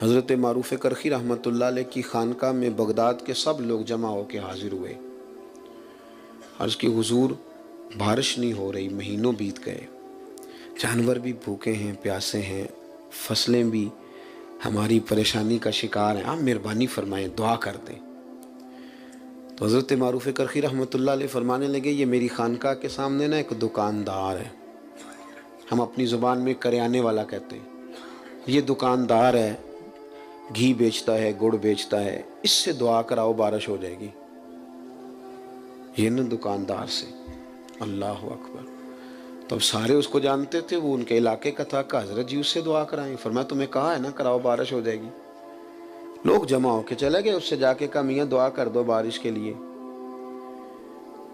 حضرت معروف کرخی رحمۃ اللہ علیہ کی خانقاہ میں بغداد کے سب لوگ جمع ہو کے حاضر ہوئے۔ عرض کی حضور بارش نہیں ہو رہی، مہینوں بیت گئے، جانور بھی بھوکے ہیں، پیاسے ہیں، فصلیں بھی ہماری پریشانی کا شکار ہیں، آپ مہربانی فرمائیں، دعا کر دیں۔ تو حضرت معروف کرخی رحمۃ اللہ علیہ فرمانے لگے، یہ میری خانقاہ کے سامنے نا ایک دکاندار ہے، ہم اپنی زبان میں کریانے والا کہتے ہیں، یہ دکاندار ہے، گھی بیچتا ہے، گڑ بیچتا ہے، اس سے دعا کراؤ بارش ہو جائے گی۔ یہ نا دکاندار سے، اللہ اکبر۔ تو اب سارے اس کو جانتے تھے، وہ ان کے علاقے کا تھا، کہ حضرت جی اس سے دعا کرائیں۔ فرمایا تمہیں کہا ہے نا کراؤ بارش ہو جائے گی۔ لوگ جمع ہو کے چلے گئے، اس سے جا کے کہا میاں دعا کر دو بارش کے لیے۔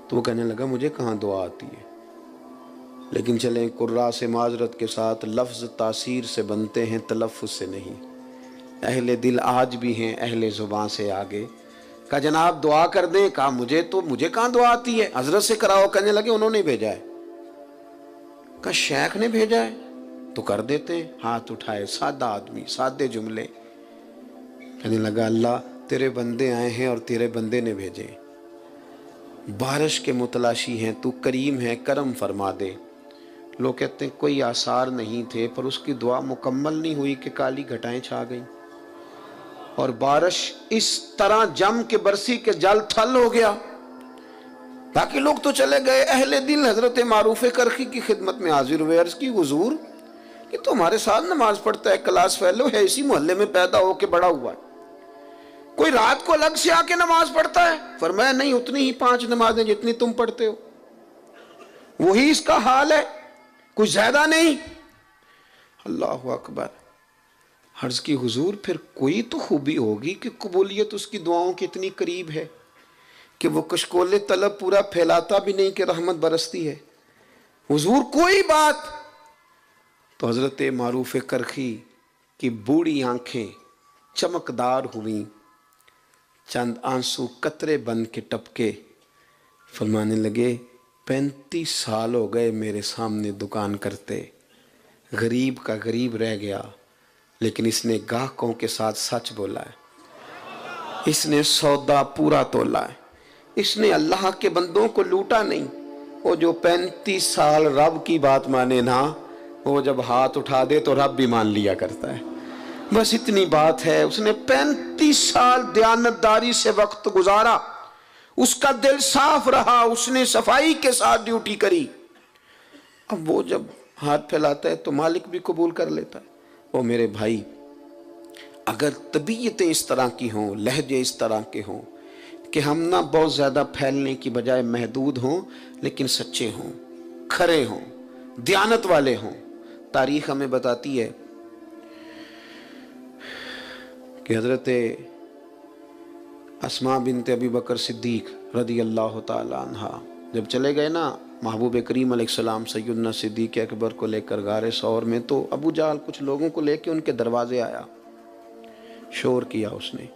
تو وہ کہنے لگا مجھے کہاں دعا آتی ہے، لیکن چلیں قراء سے معذرت کے ساتھ، لفظ تاثیر سے بنتے ہیں، تلفظ سے نہیں۔ اہل دل آج بھی ہیں اہل زبان سے آگے۔ کہا جناب دعا کر دیں۔ کہا مجھے کہاں دعا آتی ہے، حضرت سے کراؤ۔ کہنے لگے انہوں نے بھیجا ہے۔ کہا شیخ نے بھیجا ہے تو کر دیتے ہیں۔ ہاتھ اٹھائے، سادہ آدمی، سادے جملے۔ کہنے لگا اللہ تیرے بندے آئے ہیں اور تیرے بندے نے بھیجے، بارش کے متلاشی ہیں، تو کریم ہے، کرم فرما دے۔ لوگ کہتے ہیں کوئی آثار نہیں تھے، پر اس کی دعا مکمل نہیں ہوئی کہ کالی گھٹائیں چھا گئیں اور بارش اس طرح جم کے برسی کے جل تھل ہو گیا۔ باقی لوگ تو چلے گئے، اہل دل حضرت معروف کرخی کی خدمت میں حاضر ہوئے۔ عرض کی حضور یہ تو ہمارے ساتھ نماز پڑھتا ہے، کلاس فیلو ہے، اسی محلے میں پیدا ہو کے بڑا ہوا ہے، کوئی رات کو الگ سے آ کے نماز پڑھتا ہے؟ فرمایا نہیں، اتنی ہی 5 نمازیں جتنی تم پڑھتے ہو، وہی اس کا حال ہے، کچھ زیادہ نہیں۔ اللہ اکبر۔ عرض کی حضور پھر کوئی تو خوبی ہوگی کہ قبولیت اس کی دعاؤں کے اتنی قریب ہے کہ وہ کشکول طلب پورا پھیلاتا بھی نہیں کہ رحمت برستی ہے۔ حضور کوئی بات؟ تو حضرت معروف کرخی کی بوڑھی آنکھیں چمکدار ہوئیں، چند آنسو قطرے بن کے ٹپکے، فرمانے لگے 35 سال ہو گئے میرے سامنے دکان کرتے، غریب کا غریب رہ گیا، لیکن اس نے گاہکوں کے ساتھ سچ بولا ہے، اس نے سودا پورا تولا ہے، اس نے اللہ کے بندوں کو لوٹا نہیں۔ وہ جو 35 سال رب کی بات مانے نا، وہ جب ہاتھ اٹھا دے تو رب بھی مان لیا کرتا ہے۔ بس اتنی بات ہے، اس نے 35 سال دیانتداری سے وقت گزارا، اس کا دل صاف رہا، اس نے صفائی کے ساتھ ڈیوٹی کری۔ اب وہ جب ہاتھ پھیلاتا ہے تو مالک بھی قبول کر لیتا ہے۔ وہ میرے بھائی، اگر طبیعتیں اس طرح کی ہوں، لہجے اس طرح کے ہوں کہ ہم نہ بہت زیادہ پھیلنے کی بجائے محدود ہوں، لیکن سچے ہوں، کھرے ہوں، دیانت والے ہوں۔ تاریخ ہمیں بتاتی ہے کہ حضرت اسماء بنت ابی بکر صدیق رضی اللہ تعالی عنہ جب چلے گئے نا محبوب کریم علیہ السلام سیدنا صدیق اکبر کو لے کر غار ثور میں، تو ابو جہل کچھ لوگوں کو لے کے ان کے دروازے آیا، شور کیا اس نے۔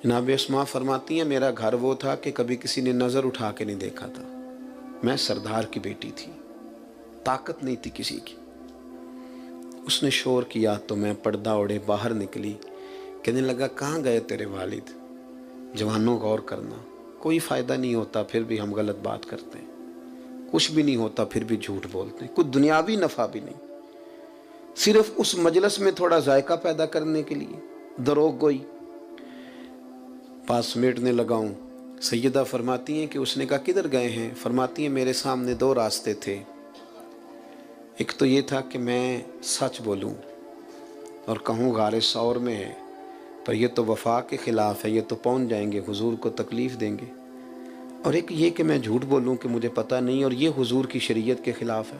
جناب اسماء فرماتی ہیں میرا گھر وہ تھا کہ کبھی کسی نے نظر اٹھا کے نہیں دیکھا تھا، میں سردار کی بیٹی تھی، طاقت نہیں تھی کسی کی۔ اس نے شور کیا تو میں پردہ اوڑے باہر نکلی، کہنے لگا کہاں گئے تیرے والد؟ جوانوں غور کرنا، کوئی فائدہ نہیں ہوتا پھر بھی ہم غلط بات کرتے ہیں، کچھ بھی نہیں ہوتا پھر بھی جھوٹ بولتے ہیں، کچھ دنیاوی نفع بھی نہیں، صرف اس مجلس میں تھوڑا ذائقہ پیدا کرنے کے لیے دروغ گوئی۔ پاس سمیٹنے لگا ہوں، سیدہ فرماتی ہیں کہ اس نے کہا کدھر گئے ہیں؟ فرماتی ہیں میرے سامنے 2 راستے تھے، ایک تو یہ تھا کہ میں سچ بولوں اور کہوں غار ثور میں ہے، پر یہ تو وفا کے خلاف ہے، یہ تو پہنچ جائیں گے، حضور کو تکلیف دیں گے، اور ایک یہ کہ میں جھوٹ بولوں کہ مجھے پتہ نہیں اور یہ حضور کی شریعت کے خلاف ہے۔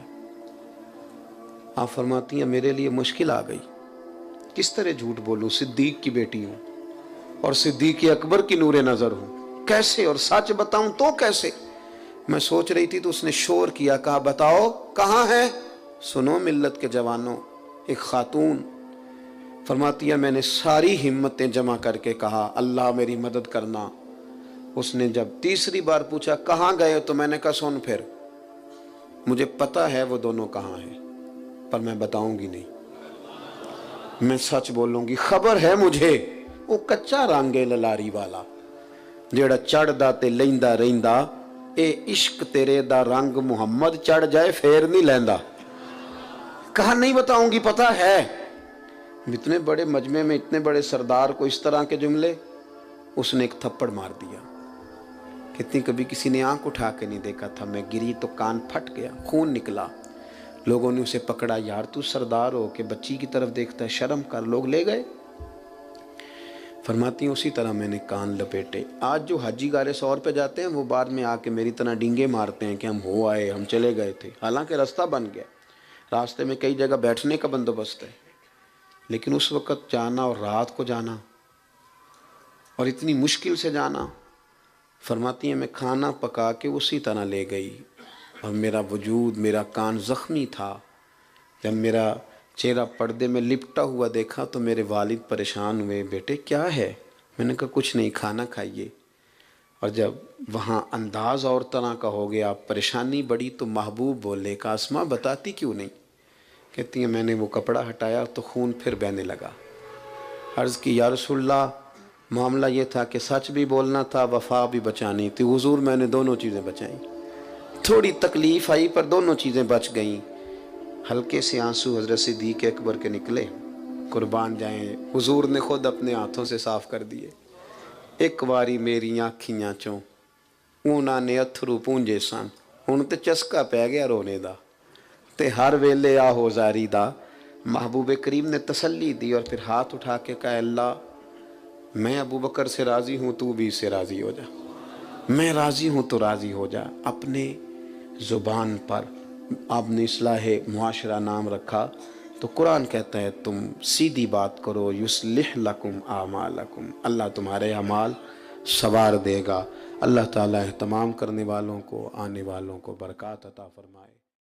آپ فرماتی ہیں میرے لیے مشکل آ گئی، کس طرح جھوٹ بولوں؟ صدیق کی بیٹی ہوں اور صدیق اکبر کی نور نظر ہوں، کیسے؟ اور سچ بتاؤں تو کیسے؟ میں سوچ رہی تھی تو اس نے شور کیا، کہا بتاؤ کہاں ہے؟ سنو ملت کے جوانوں، ایک خاتون فرماتی ہے میں نے ساری ہمتیں جمع کر کے کہا اللہ میری مدد کرنا۔ اس نے جب تیسری بار پوچھا کہاں گئے تو میں نے کہا سن پھر، مجھے پتا ہے وہ دونوں کہاں ہیں، پر میں بتاؤں گی نہیں۔ میں سچ بولوں گی، خبر ہے مجھے وہ کچا رنگ ہے للاری والا جیڑا چڑھدا تے لیندا رہندا، اے عشق تیرے دا رنگ محمد چڑھ جائے پھر نہیں لیندا۔ کہا نہیں بتاؤں گی، پتہ ہے۔ اتنے بڑے مجمع میں اتنے بڑے سردار کو اس طرح کے جملے، اس نے ایک تھپڑ مار دیا۔ کتنی کبھی کسی نے آنکھ اٹھا کے نہیں دیکھا تھا، میں گری تو کان پھٹ گیا، خون نکلا۔ لوگوں نے اسے پکڑا، یار تو سردار ہو کہ بچی کی طرف دیکھتا ہے، شرم کر۔ لوگ لے گئے۔ فرماتی ہیں اسی طرح میں نے کان لپیٹے۔ آج جو حاجی گارے سور پہ جاتے ہیں وہ بعد میں آ کے میری طرح ڈینگے مارتے ہیں کہ ہم ہو آئے، ہم چلے گئے تھے، حالانکہ راستہ بن گیا، راستے میں کئی جگہ بیٹھنے کا بندوبست ہے، لیکن اس وقت جانا اور رات کو جانا اور اتنی مشکل سے جانا۔ فرماتی ہیں میں کھانا پکا کے اسی طرح لے گئی، اور میرا وجود، میرا کان زخمی تھا۔ جب میرا چہرہ پردے میں لپٹا ہوا دیکھا تو میرے والد پریشان ہوئے، بیٹے کیا ہے؟ میں نے کہا کچھ نہیں، کھانا کھائیے۔ اور جب وہاں انداز اور طرح کا ہو گیا، پریشانی بڑی، تو محبوب بولے کہ اسماء بتاتی کیوں نہیں؟ کہتی ہیں میں نے وہ کپڑا ہٹایا تو خون پھر بہنے لگا۔ عرض کی یا رسول اللہ، معاملہ یہ تھا کہ سچ بھی بولنا تھا، وفا بھی بچانی تھی۔ حضور میں نے دونوں چیزیں بچائیں، تھوڑی تکلیف آئی پر دونوں چیزیں بچ گئیں۔ ہلکے سے آنسو حضرت صدیق اکبر کے نکلے، قربان جائیں، حضور نے خود اپنے ہاتھوں سے صاف کر دیے۔ ایک واری میری آنکھیاں چوں اونا نے اتھرو پونجے سن، ہن تے چسکا پہ گیا رونے دا، تے ہر ویلے آہو زاری دا۔ محبوب کریم نے تسلی دی اور پھر ہاتھ اٹھا کے کہا اللہ میں ابو بکر سے راضی ہوں، تو بھی اس سے راضی ہو جا، میں راضی ہوں تو راضی ہو جا۔ اپنے زبان پر آپ نے اصلاح معاشرہ نام رکھا تو قرآن کہتا ہے تم سیدھی بات کرو، یصلح لکم اعمالکم، اللہ تمہارے اعمال سنوار دے گا۔ اللہ تعالیٰ اہتمام کرنے والوں کو، آنے والوں کو برکات عطا فرمائے۔